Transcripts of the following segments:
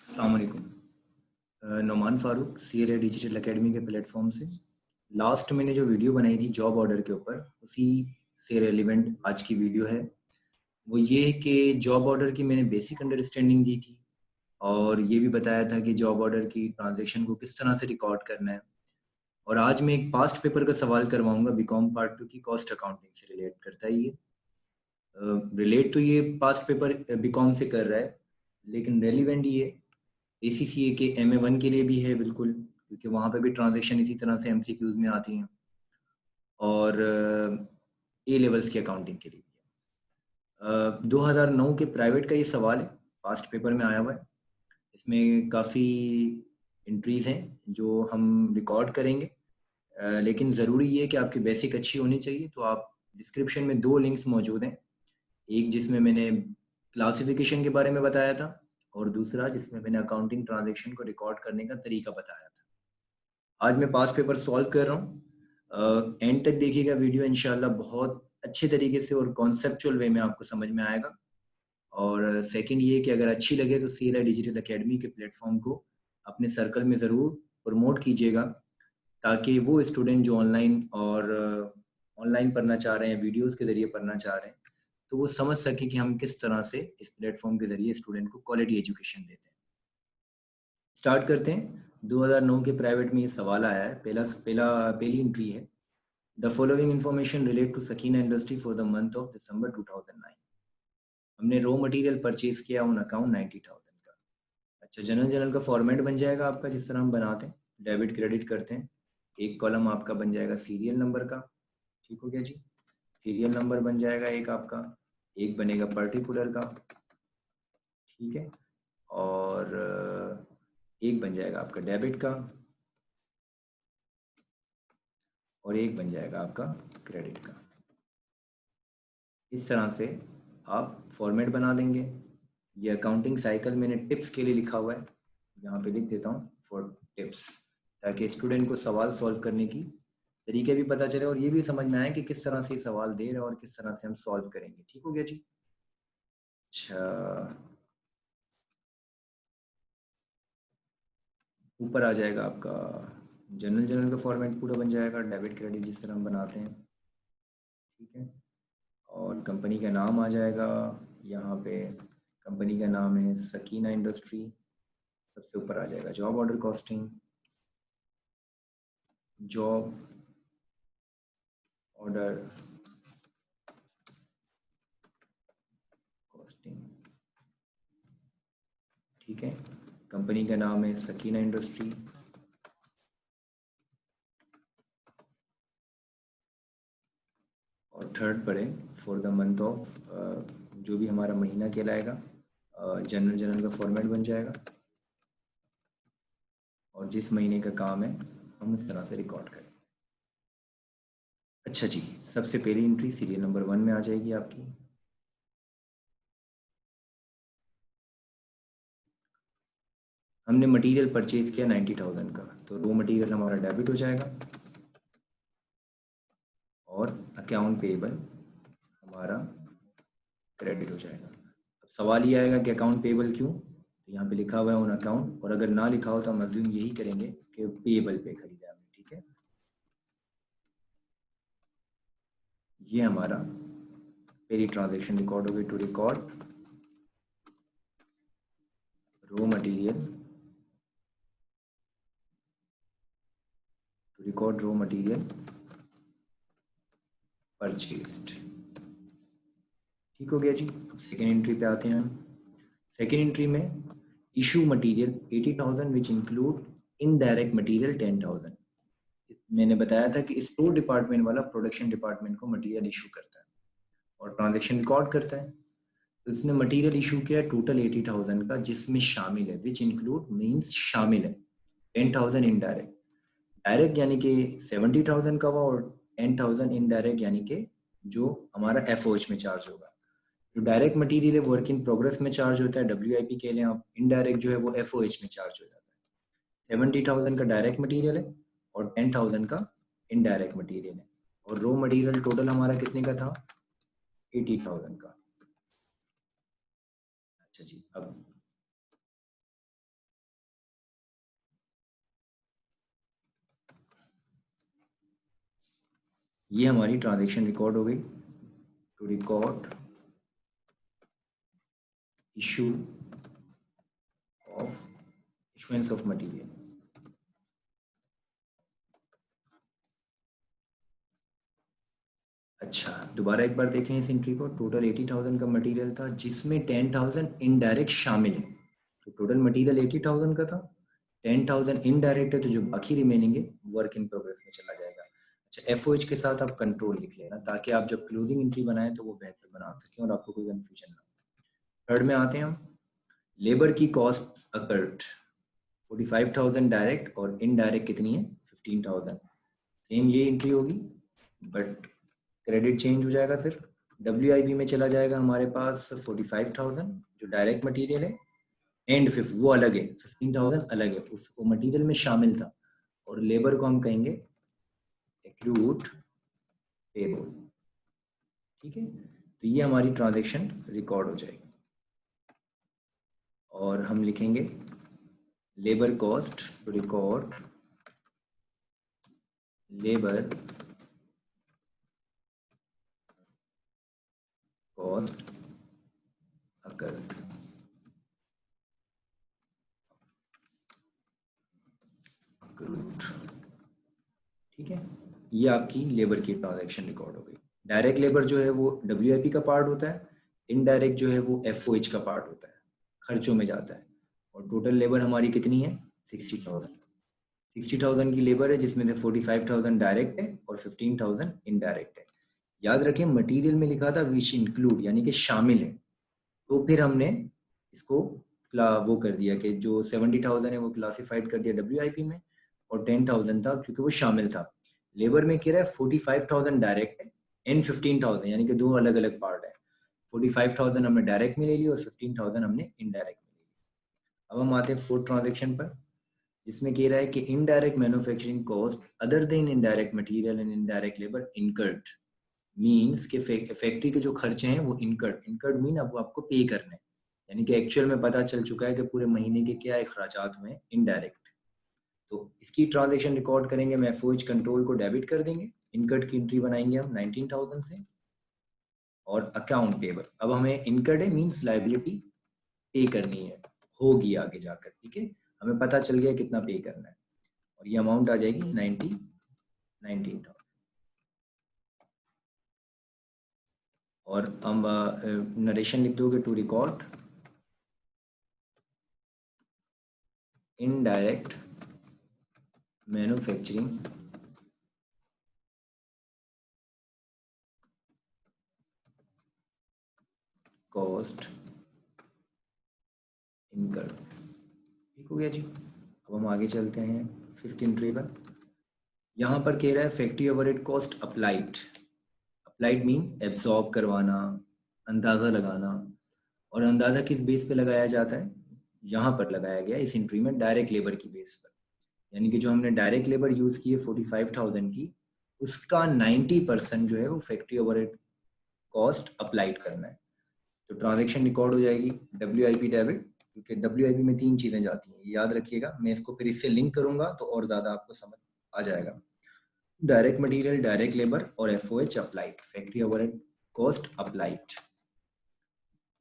अस्सलाम वालेकुम। Noman Farooq CLA digital academy के प्लेटफॉर्म से लास्ट मैंने जो वीडियो बनाई थी जॉब ऑर्डर के ऊपर, उसी से रेलिवेंट आज की वीडियो है। वो ये है कि जॉब ऑर्डर की मैंने बेसिक अंडरस्टैंडिंग दी थी और ये भी बताया था कि जॉब ऑर्डर की ट्रांजैक्शन को किस तरह से रिकॉर्ड करना है। और आज मैं एक पास्ट पेपर का सवाल करवाऊंगा, बीकॉम पार्ट 2 की कॉस्ट अकाउंटिंग से रिलेट करता है ये। रिलेट तो ये पास्ट पेपर बीकॉम से कर रहा है, लेकिन रेलिवेंट ये एसीसीए के MA1 के लिए भी है बिल्कुल, क्योंकि वहाँ पे भी ट्रांजैक्शन इसी तरह से MCQs में आती हैं, और ए लेवल्स की अकाउंटिंग के लिए भी है। 2009 के प्राइवेट का ये सवाल है, पास्ट पेपर में आया हुआ है। इसमें काफ़ी एंट्रीज हैं जो हम रिकॉर्ड करेंगे, लेकिन ज़रूरी ये है कि आपकी बेसिक अच्छी होनी चाहिए। तो आप डिस्क्रिप्शन में 2 लिंक्स मौजूद हैं, एक जिसमें मैंने क्लासिफिकेशन के बारे में बताया था और दूसरा जिसमें मैंने अकाउंटिंग ट्रांजैक्शन को रिकॉर्ड करने का तरीका बताया था। आज मैं पास्ट पेपर सॉल्व कर रहा हूँ। एंड तक देखिएगा वीडियो, इंशाल्लाह बहुत अच्छे तरीके से और कॉन्सेप्चुअल वे में आपको समझ में आएगा। और सेकंड ये कि अगर अच्छी लगे तो सीएलए डिजिटल एकेडमी के प्लेटफॉर्म को अपने सर्कल में ज़रूर प्रमोट कीजिएगा, ताकि वो स्टूडेंट जो ऑनलाइन पढ़ना चाह रहे हैं, वीडियोस के ज़रिए पढ़ना चाह रहे हैं, तो वो समझ सके कि हम किस तरह से इस प्लेटफॉर्म के ज़रिए स्टूडेंट को क्वालिटी एजुकेशन देते हैं। स्टार्ट करते हैं। 2009 के प्राइवेट में ये सवाल आया है। पहली एंट्री है, the following information relate to Sakina industry for the month of December 2009। हमने रॉ मटेरियल परचेज किया ऑन अकाउंट 90,000 का। अच्छा, जनरल का फॉर्मेट बन जाएगा आपका जिस तरह हम बनाते हैं, डेबिट क्रेडिट करते हैं। एक कॉलम आपका बन जाएगा सीरियल नंबर का, ठीक हो गया जी। सीरियल नंबर बन जाएगा एक आपका, एक बनेगा पर्टिकुलर का, ठीक है। और एक बन जाएगा आपका डेबिट का, और एक बन जाएगा आपका क्रेडिट का। इस तरह से आप फॉर्मेट बना देंगे। ये अकाउंटिंग साइकिल मैंने टिप्स के लिए लिखा हुआ है, यहाँ पे लिख देता हूँ फॉर टिप्स, ताकि स्टूडेंट को सवाल सॉल्व करने की तरीके भी पता चले और ये भी समझ में आए कि किस तरह से सवाल दे रहे हैं और किस तरह से हम सॉल्व करेंगे। ठीक हो गया जी। अच्छा, ऊपर आ जाएगा आपका जनरल का फॉर्मेट पूरा बन जाएगा, डेबिट क्रेडिट जिस तरह हम बनाते हैं, ठीक है। और कंपनी का नाम आ जाएगा यहाँ पे, कंपनी का नाम है सकीना इंडस्ट्री। सबसे ऊपर आ जाएगा job order costing, job order costing, ठीक है। कंपनी का नाम है सकीना इंडस्ट्री। और थर्ड पर है फॉर द मंथ ऑफ, जो भी हमारा महीना कहलाएगा, जनरल का फॉर्मेट बन जाएगा और जिस महीने का काम है हम इस तरह से रिकॉर्ड करें। अच्छा जी, सबसे पहली एंट्री सीरियल नंबर 1 में आ जाएगी आपकी। हमने मटेरियल परचेज किया 90,000 का, तो रॉ मटेरियल हमारा डेबिट हो जाएगा और अकाउंट पेएबल हमारा क्रेडिट हो जाएगा। अब सवाल ये आएगा कि अकाउंट पेएबल क्यों, तो यहाँ पे लिखा हुआ है ऑन अकाउंट, और अगर ना लिखा हो तो हम अज्यूम यही करेंगे कि पेएबल पे खरीदा हमने, ठीक है। ये हमारा पहली ट्रांजैक्शन रिकॉर्ड हो गई, to record raw material, to record raw material purchased, ठीक हो गया जी। अब सेकेंड एंट्री पे आते हैं हम। सेकेंड एंट्री में issue material 80,000 which include indirect material 10,000। मैंने बताया था कि स्टोर डिपार्टमेंट वाला प्रोडक्शन डिपार्टमेंट को मटेरियल इशू करता है और ट्रांजैक्शन रिकॉर्ड करता है। तो इसने मटेरियल इशू किया टोटल 80,000 का, जिसमें शामिल है, विच इंक्लूड मीन्स शामिल है 10,000 इनडायरेक्ट। डायरेक्ट यानी कि 70,000 का हुआ, और 10,000 इनडायरेक्ट यानी कि जो हमारा FOH में चार्ज होगा। जो डायरेक्ट मटेरियल है वर्क इन प्रोग्रेस में चार्ज होता है, WIP के लिए आप। इनडायरेक्ट जो है वो FOH में चार्ज हो जाता है। 70,000 का डायरेक्ट मटेरियल है और 10,000 का इनडायरेक्ट मटेरियल है, और रॉ मटेरियल टोटल हमारा कितने का था, 80,000 का। अच्छा जी, अब ये हमारी ट्रांजैक्शन रिकॉर्ड हो गई। To record issue of issuance of material. अच्छा, दोबारा एक बार देखें इस एंट्री को। टोटल 80,000 का मटेरियल था जिसमें 10,000 इनडायरेक्ट शामिल है। तो टोटल मटेरियल 80,000 का था, 10,000 इनडायरेक्ट है, तो जो बाकी रिमेनिंग है वर्क इन प्रोग्रेस में चला जाएगा। अच्छा, एफओएच के साथ आप कंट्रोल लिख लेना ताकि आप जब क्लोजिंग एंट्री बनाएं तो वो बेहतर बना सकें और आपको कोई कंफ्यूजन ना हो। थर्ड में आते हैं हम, लेबर की कॉस्ट अकर्ड 45,000 डायरेक्ट और इनडायरेक्ट कितनी है 15,000। सेम ये एंट्री होगी बट क्रेडिट चेंज हो जाएगा। फिर WIP में चला जाएगा हमारे पास 45,000 जो डायरेक्ट मटेरियल है, एंड फिफ्थ वो अलग है, 15,000 अलग है, उसको मटेरियल में शामिल था, और लेबर को हम कहेंगे एक्रूड पेबल। ठीक है, तो ये हमारी ट्रांजैक्शन रिकॉर्ड हो जाएगी और हम लिखेंगे labour cost to record labour cost accrued. ठीक है, ये आपकी लेबर की ट्रांजैक्शन रिकॉर्ड हो गई। डायरेक्ट लेबर जो है वो WIP का पार्ट होता है, इनडायरेक्ट जो है वो FOH का पार्ट होता है, खर्चों में जाता है। और टोटल लेबर हमारी कितनी है 60,000। 60,000 की लेबर है जिसमें से 45,000 डायरेक्ट है और 15,000 इनडायरेक्ट है। याद रखें मटेरियल में लिखा था विच इंक्लूड यानी कि शामिल है, तो फिर हमने इसको वो कर दिया कि जो 70,000 है वो क्लासिफाइड कर दिया WIP में, और 10,000 था क्योंकि वो शामिल था। लेबर में कह रहा है 45,000 डायरेक्ट है एंड 15,000 यानी कि दो अलग अलग पार्ट है। 45,000 हमने डायरेक्ट में ले लिया और 15,000 हमने इनडायरेक्ट में ले लिया। अब हम आते हैं फोर्थ ट्रांजेक्शन पर, जिसमें कह रहा है कि indirect manufacturing cost other than indirect material and indirect labour incurred. Means के फैक्ट्री के जो खर्चे हैं वो इनकर्ड, इनकर्ड मीन अब आपको पे करने हैं, यानी कि एक्चुअल में पता चल चुका है कि पूरे महीने के क्या अखराजात हुए हैं इनडायरेक्ट। तो इसकी ट्रांजैक्शन रिकॉर्ड करेंगे, हम एफओएच कंट्रोल को डेबिट कर देंगे, इनकर्ड की एंट्री बनाएंगे हम 19,000 से, और अकाउंट पेबल अब हमें इनकर्ड है मीन्स लाइबिलिटी पे करनी है, होगी आगे जाकर। ठीक है, हमें पता चल गया कितना पे करना है और ये अमाउंट आ जाएगी 19,000। और हम नरेशन लिख दोगे to record indirect manufacturing cost incurred. ठीक हो गया जी। अब हम आगे चलते हैं फिफ्थ एंट्री पर। यहाँ पर कह रहा है factory overhead cost applied. Applied mean absorb करवाना, अंदाज़ा लगाना। और अंदाज़ा किस बेस पे लगाया जाता है, यहाँ पर लगाया गया इस एंट्री में डायरेक्ट लेबर की बेस पर। यानी कि जो हमने डायरेक्ट लेबर यूज़ की है 45,000 की, उसका 90% जो है वो फैक्ट्री ओवरहेड कॉस्ट अप्लाइड करना है। तो ट्रांजैक्शन रिकॉर्ड हो जाएगी WIP डेबिट, क्योंकि WIP में तीन चीज़ें जाती हैं, याद रखिएगा। मैं इसको फिर इससे लिंक करूंगा तो और ज़्यादा आपको समझ आ जाएगा। डायरेक्ट मटेरियल, डायरेक्ट लेबर और FOH applied, factory overhead cost applied.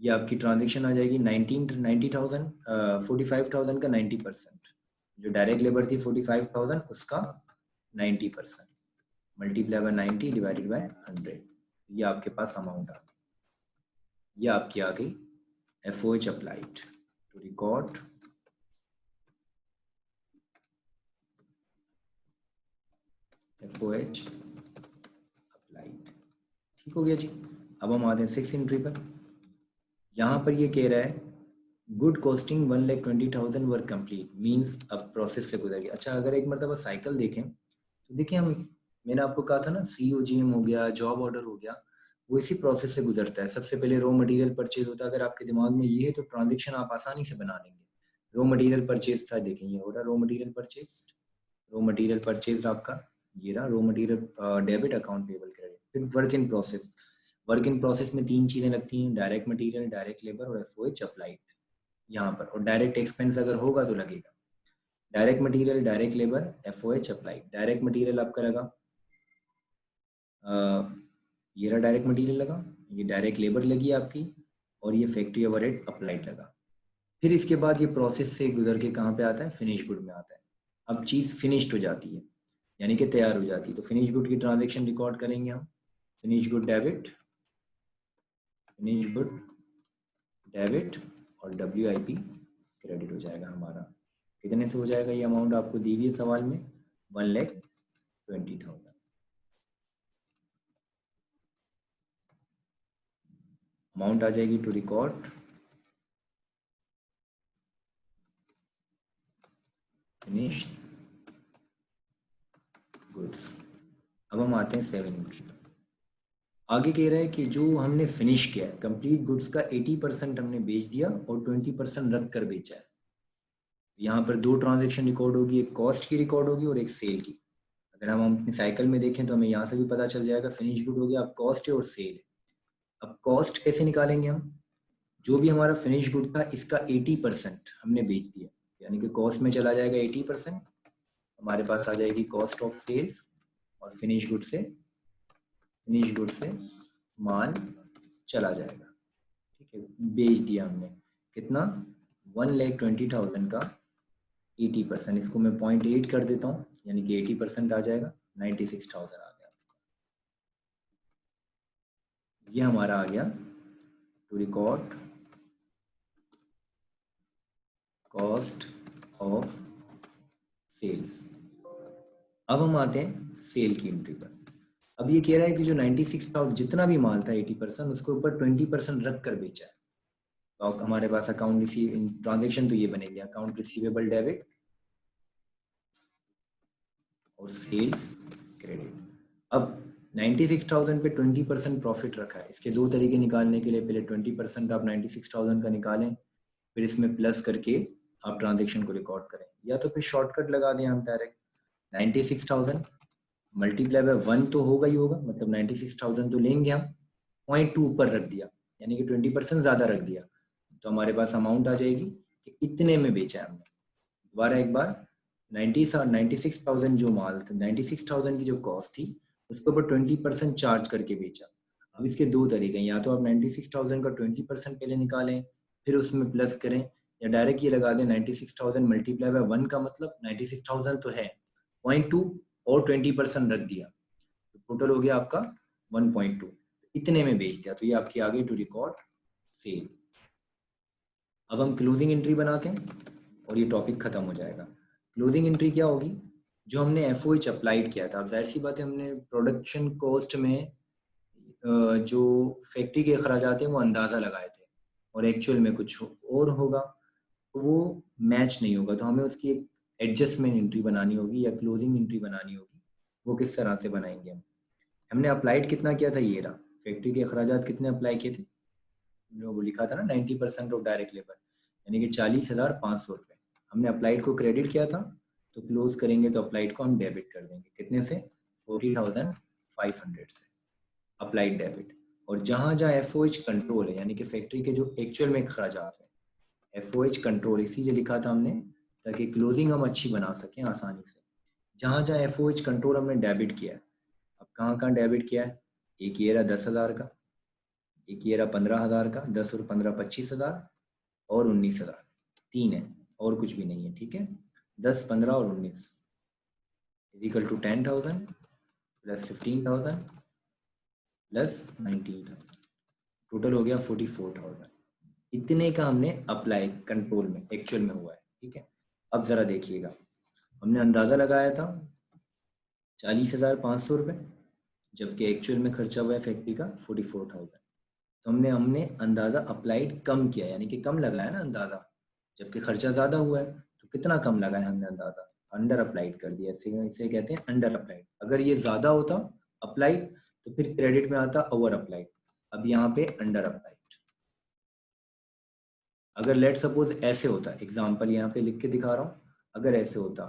ये आपकी ट्रांजैक्शन आ जाएगी 90,000, 45,000 का 90%, जो डायरेक्ट लेबर थी 45,000 उसका 90%, मल्टीप्लाई बाय 90 डिवाइडेड बाय 100। ये आपके पास अमाउंट आ गई। ये आपकी आ गई FOH applied to record FOH applied. ठीक हो गया जी। अब हम आते हैं सिक्स एंट्री पर। यहाँ पर ये कह रहा है good costing 1,20,000 work complete means अब प्रोसेस से गुजर गया। अच्छा, अगर एक मरतबा साइकिल देखें तो देखिए हम, मैंने आपको कहा था ना COGM हो गया, जॉब ऑर्डर हो गया, वो इसी प्रोसेस से गुजरता है। सबसे पहले रॉ मटेरियल परचेज होता है। अगर आपके दिमाग में ये है तो ट्रांजेक्शन आप आसानी से बना लेंगे। रॉ मटेरियल परचेज था, देखें ये हो रहा raw material purchase, raw material purchase आपका ये रहा raw material debit, account payable, credit. फिर work in process, work in process में तीन चीज़ें लगती हैं, डायरेक्ट मटेरियल, डायरेक्ट लेबर और FOH अप्लाइड यहाँ पर। और डायरेक्ट एक्सपेंस अगर होगा तो लगेगा direct material, direct labour, FOH applied. Direct material आपका लगा ये रहा डायरेक्ट मटेरियल लगा, ये डायरेक्ट लेबर लगी आपकी, और ये फैक्ट्री ओवरहेड अप्लाइड लगा। फिर इसके बाद ये प्रोसेस से गुजर के कहाँ पे आता है, फिनिश गुड में आता है। अब चीज़ फिनिश्ड हो जाती है, यानी कि तैयार हो जाती है, तो फिनिश गुड की ट्रांजैक्शन रिकॉर्ड करेंगे हम। Finish good debit, finish good debit, और WIP क्रेडिट हो जाएगा हमारा। कितने से हो जाएगा ये अमाउंट आपको दी हुई है सवाल में, 1,20,000। अमाउंट आ जाएगी टू रिकॉर्ड फिनिश्ड गुड्स। अब हम आते हैं 7 एंट्री। आगे कह रहा है कि जो हमने फिनिश किया है कंप्लीट गुड्स का 80% हमने बेच दिया और 20% रख कर बेचा है। यहाँ पर दो ट्रांजैक्शन रिकॉर्ड होगी, एक कॉस्ट की रिकॉर्ड होगी और एक सेल की। अगर हम अपनी साइकिल में देखें तो हमें यहाँ से भी पता चल जाएगा फिनिश गुड हो गया, अब कॉस्ट है और सेल है। अब कॉस्ट कैसे निकालेंगे हम, जो भी हमारा फिनिश गुड था इसका 80% हमने बेच दिया, यानी कि कॉस्ट में चला जाएगा 80%, हमारे पास आ जाएगी कॉस्ट ऑफ सेल्स, और फिनिश गुड से माल चला जाएगा। ठीक है, बेच दिया हमने कितना, 1,20,000 का 80%, इसको मैं 0.8 कर देता हूँ, यानी कि 80% आ जाएगा, 96,000 आ गया। ये हमारा आ गया to record cost of sales. अब हम आते हैं सेल की एंट्री पर। अब ये कह रहा है कि जो 96,000 जितना भी माल था 80%, उसके ऊपर 20% रख कर बेचा है। तो हमारे पास अकाउंट रिसीव ट्रांजेक्शन तो ये बनेगी, अकाउंट रिसीवेबल डेबिट और सेल्स क्रेडिट। अब 96,000 पे 20% प्रॉफिट रखा है, इसके दो तरीके निकालने के लिए, पहले 20% आप 96,000 का निकालें, फिर इसमें प्लस करके आप ट्रांजेक्शन को रिकॉर्ड करें, या तो फिर शॉर्टकट लगा दें हम डायरेक्ट 96,000 मल्टीप्लाई बाय 1 तो होगा ही होगा, मतलब 96,000 तो लेंगे हम, 0.2 ऊपर रख दिया, यानी कि 20% ज़्यादा रख दिया, तो हमारे पास अमाउंट आ जाएगी कि इतने में बेचा है हमने। दोबारा एक बार 96,000 जो माल था, 96,000 की जो कॉस्ट थी उसके ऊपर 20% चार्ज करके बेचा। अब इसके दो तरीके हैं, या तो आप 96,000 का 20% पहले निकालें फिर उसमें प्लस करें, या डायरेक्ट ये लगा दें 96,000 मल्टीप्लाई बाय 1 का मतलब 96,000 तो है, 0.2 और 20% रख दिया, तो टोटल हो गया आपका 1.2, इतने में बेच दिया, तो ये आपकी आ गई टू रिकॉर्ड सेल। अब हम क्लोजिंग एंट्री बनाते हैं और ये टॉपिक खत्म हो जाएगा। क्लोजिंग एंट्री क्या होगी, जो हमने FOH अप्लाइड किया था, अब जाहिर सी बात है हमने प्रोडक्शन कॉस्ट में जो फैक्ट्री के अखराजात हैं वो अंदाज़ा लगाए थे और एक्चुअल में कुछ और होगा, तो वो मैच नहीं होगा, तो हमें उसकी एक एडजस्टमेंट एंट्री बनानी होगी या क्लोजिंग एंट्री बनानी होगी। वो किस तरह से बनाएंगे हम, हमने अप्लाइड कितना किया था, ये रहा फैक्ट्री के अखराजात कितने अप्लाई किए थे, जो वो लिखा था ना 90% ऑफ डायरेक्ट लेबर, यानी कि 40,500 रुपये हमने अप्लाइड को क्रेडिट किया था, तो क्लोज करेंगे तो अप्लाइड को हम डेबिट कर देंगे, कितने से, 40,500 से अप्लाइड डेबिट। और जहाँ जहाँ FOH कंट्रोल है, यानी कि फैक्ट्री के जो एक्चुअल में खर्चात हैं, FOH कंट्रोल इसीलिए लिखा था हमने ताकि क्लोजिंग हम अच्छी बना सकें आसानी से। जहाँ जहाँ FOH कंट्रोल हमने डेबिट किया है, अब कहाँ कहाँ डेबिट किया है, एक ये रहा 10,000 का, एक ये रहा 15,000 का, 10 और 15 25,000 और 19,000, तीन है और कुछ भी नहीं है, ठीक है। 10, 15 और 19 is equal to 10,000 plus 15,000 plus 19,000, total हो गया 44,000। इतने का हमने अप्लाई कंट्रोल में एक्चुअल में हुआ है, ठीक है। अब ज़रा देखिएगा, हमने अंदाज़ा लगाया था 40,500 रुपये, जबकि एक्चुअल में खर्चा हुआ है फैक्ट्री का 44,000, तो हमने हमने अंदाज़ा अप्लाइड कम किया, यानी कि कम लगाया ना अंदाज़ा, जबकि खर्चा ज़्यादा हुआ है, तो कितना कम लगाया हमने अंदाज़ा, अंडर अप्लाइड कर दिया, इसे कहते हैं अंडर अप्लाइड। अगर ये ज़्यादा होता अप्लाइड तो फिर क्रेडिट में आता ओवर अप्लाइड, अब यहाँ पे अंडर अप्लाइड। अगर लेट सपोज ऐसे होता, एग्जाम्पल यहाँ पे लिख के दिखा रहा हूँ, अगर ऐसे होता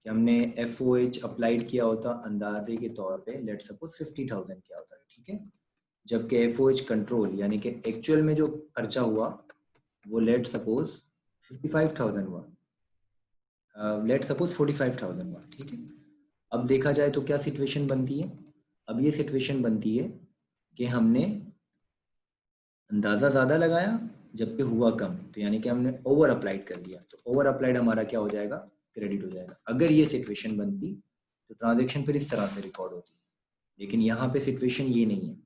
कि हमने FOH अप्लाइड किया होता अंदाजे के तौर पे, लेट सपोज 50,000 किया होता, ठीक है, जबकि FOH कंट्रोल यानी कि एक्चुअल में जो खर्चा हुआ वो लेट सपोज 55,000 हुआ, लेट सपोज 45,000 हुआ, ठीक है। अब देखा जाए तो क्या सिचुएशन बनती है, अब ये सिचुएशन बनती है कि हमने अंदाज़ा ज़्यादा लगाया जबकि हुआ कम, तो यानी कि हमने ओवर अप्लाइड कर दिया, तो ओवर अप्लाइड हमारा क्या हो जाएगा, क्रेडिट हो जाएगा। अगर ये सिचुएशन बनती तो ट्रांजैक्शन फिर इस तरह से रिकॉर्ड होती, लेकिन यहाँ पे सिचुएशन ये नहीं है।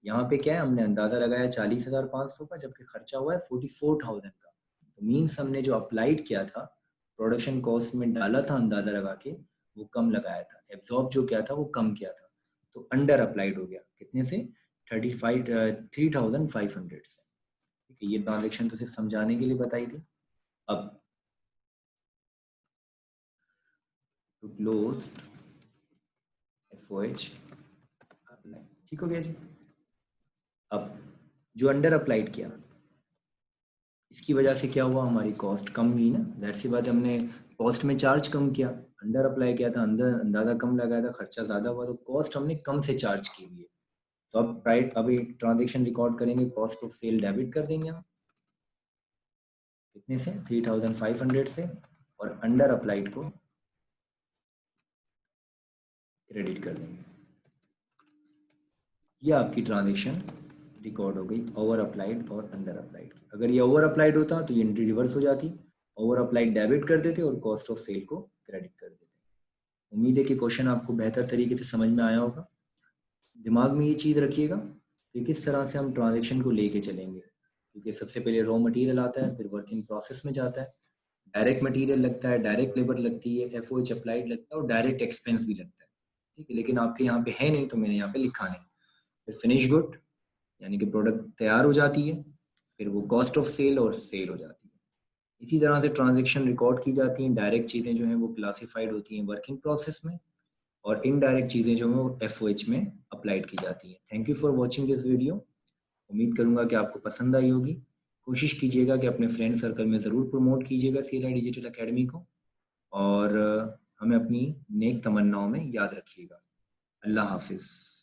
यहाँ पे क्या है, हमने अंदाज़ा लगाया 40,500 का जबकि खर्चा हुआ है 44,000 का, तो मीन्स हमने जो अप्लाइड किया था, प्रोडक्शन कॉस्ट में डाला था अंदाज़ा लगा के, वो कम लगाया था, एब्जॉर्ब जो किया था वो कम किया था, तो अंडर अप्लाइड हो गया। कितने से? 3,500 से। ठीक है, ये ट्रांजेक्शन तो सिर्फ समझाने के लिए बताई थी। अब टू क्लोज FOH अप्लाई, ठीक हो गया जी। अब जो अंडर अप्लाइड किया, इसकी वजह से क्या हुआ, हमारी कॉस्ट कम हुई ना, दैट सी बात है, हमने कॉस्ट में चार्ज कम किया, अंडर अप्लाई किया था, अंदर अंदाजा कम लगाया था, खर्चा ज़्यादा हुआ, तो कॉस्ट हमने कम से चार्ज की हुई है। तो अब प्राइस, अभी ट्रांजेक्शन रिकॉर्ड करेंगे, कॉस्ट ऑफ सेल डेबिट कर देंगे हम, कितने से? 3,500 से, और अंडर अप्लाइड को क्रेडिट कर देंगे। ये आपकी ट्रांजेक्शन रिकॉर्ड हो गई ओवर अप्लाइड और अंडर अप्लाइड की। अगर ये ओवर अप्लाइड होता तो ये एंट्री रिवर्स हो जाती, ओवर अप्लाइड डेबिट कर देते और कॉस्ट ऑफ सेल को क्रेडिट कर देते। उम्मीद है कि क्वेश्चन आपको बेहतर तरीके से समझ में आया होगा। दिमाग में ये चीज़ रखिएगा कि किस तरह से हम ट्रांजेक्शन को लेके चलेंगे, क्योंकि सबसे पहले रॉ मटेरियल आता है, फिर वर्किंग प्रोसेस में जाता है, डायरेक्ट मटेरियल लगता है, डायरेक्ट लेबर लगती है, FOH अप्लाइड लगता है और डायरेक्ट एक्सपेंस भी लगता है। ठीक है, लेकिन आपके यहाँ पे है नहीं तो मैंने यहाँ पे लिखा नहीं। फिर फिनिश गुड यानी कि प्रोडक्ट तैयार हो जाती है, फिर वो कॉस्ट ऑफ सेल और सेल हो जाती है। इसी तरह से ट्रांजेक्शन रिकॉर्ड की जाती हैं। डायरेक्ट चीज़ें जो हैं वो क्लासिफाइड होती हैं वर्किंग प्रोसेस में, और इनडायरेक्ट चीज़ें जो हैं वो FOH में अप्लाइड की जाती हैं। Thank you for watching this video. उम्मीद करूंगा कि आपको पसंद आई होगी। कोशिश कीजिएगा कि अपने फ्रेंड सर्कल में ज़रूर प्रमोट कीजिएगा CLI डिजिटल अकेडमी को, और हमें अपनी नेक तमन्नाओं में याद रखिएगा। अल्लाह हाफिज़।